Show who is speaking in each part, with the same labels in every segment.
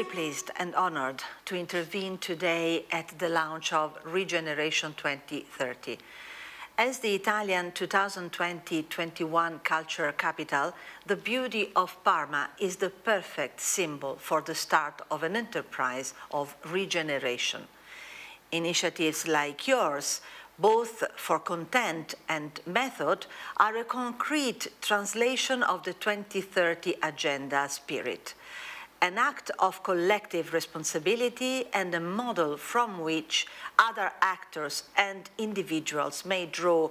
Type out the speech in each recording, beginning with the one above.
Speaker 1: very pleased and honored to intervene today at the launch of Regeneration 2030. As the Italian 2020-21 culture capital, the beauty of Parma is the perfect symbol for the start of an enterprise of regeneration. Initiatives like yours, both for content and method, are a concrete translation of the 2030 Agenda spirit, an act of collective responsibility and a model from which other actors and individuals may draw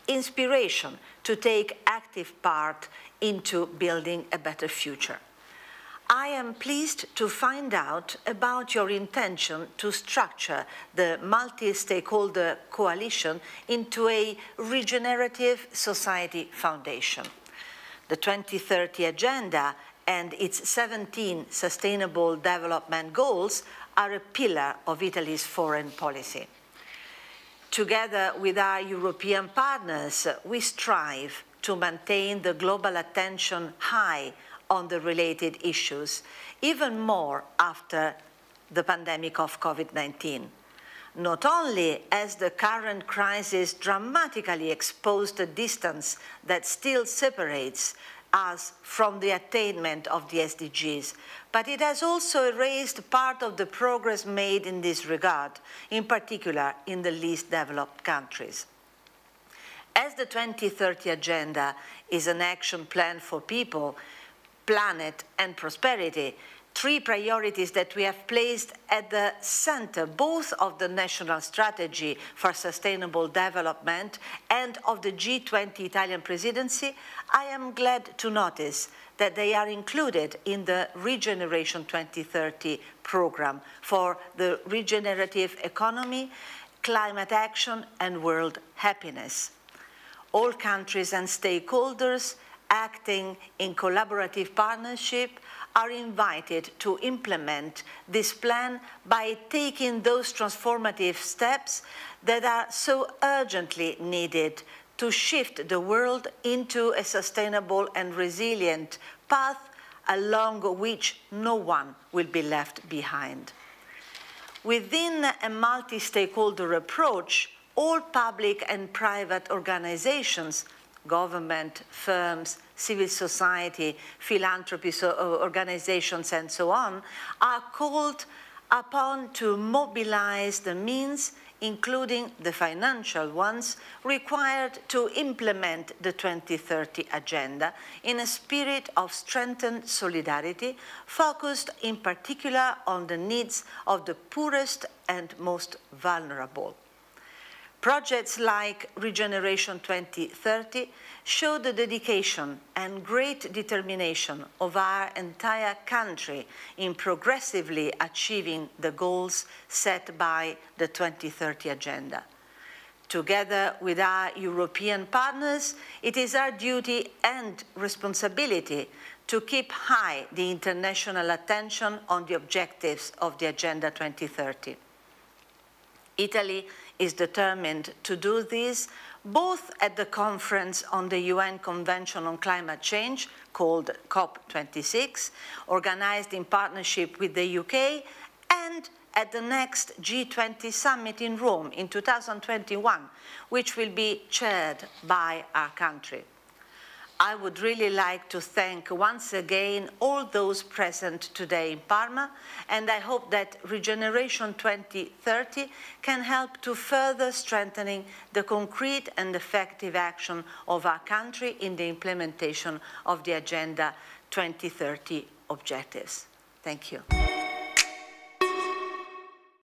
Speaker 1: inspiration to take active part into building a better future. I am pleased to find out about your intention to structure the multi-stakeholder coalition into a regenerative society foundation. The 2030 Agenda and its 17 Sustainable Development Goals are a pillar of Italy's foreign policy. Together with our European partners, we strive to maintain the global attention high on the related issues, even more after the pandemic of COVID-19. Not only has the current crisis dramatically exposed the distance that still separates us from the attainment of the SDGs, but it has also erased part of the progress made in this regard, in particular in the least developed countries. As the 2030 Agenda is an action plan for people, planet and prosperity, three priorities that we have placed at the center both of the national strategy for sustainable development and of the G20 Italian presidency, I am glad to notice that they are included in the Regeneration 2030 program for the regenerative economy, climate action and world happiness. All countries and stakeholders acting in collaborative partnership are invited to implement this plan by taking those transformative steps that are so urgently needed to shift the world into a sustainable and resilient path along which no one will be left behind. Within a multi-stakeholder approach, all public and private organizations, government, firms, civil society, philanthropy organizations, and so on, are called upon to mobilize the means, including the financial ones, required to implement the 2030 Agenda in a spirit of strengthened solidarity, focused in particular on the needs of the poorest and most vulnerable. Projects like Regeneration 2030 show the dedication and great determination of our entire country in progressively achieving the goals set by the 2030 Agenda. Together with our European partners, it is our duty and responsibility to keep high the international attention on the objectives of the Agenda 2030. Italy is determined to do this both at the conference on the UN Convention on Climate Change, called COP26, organized in partnership with the UK, and at the next G20 summit in Rome in 2021, which will be chaired by our country. I would really like to thank once again all those present today in Parma, and I hope that Regeneration 2030 can help to further strengthening the concrete and effective action of our country in the implementation of the Agenda 2030 objectives. Thank you.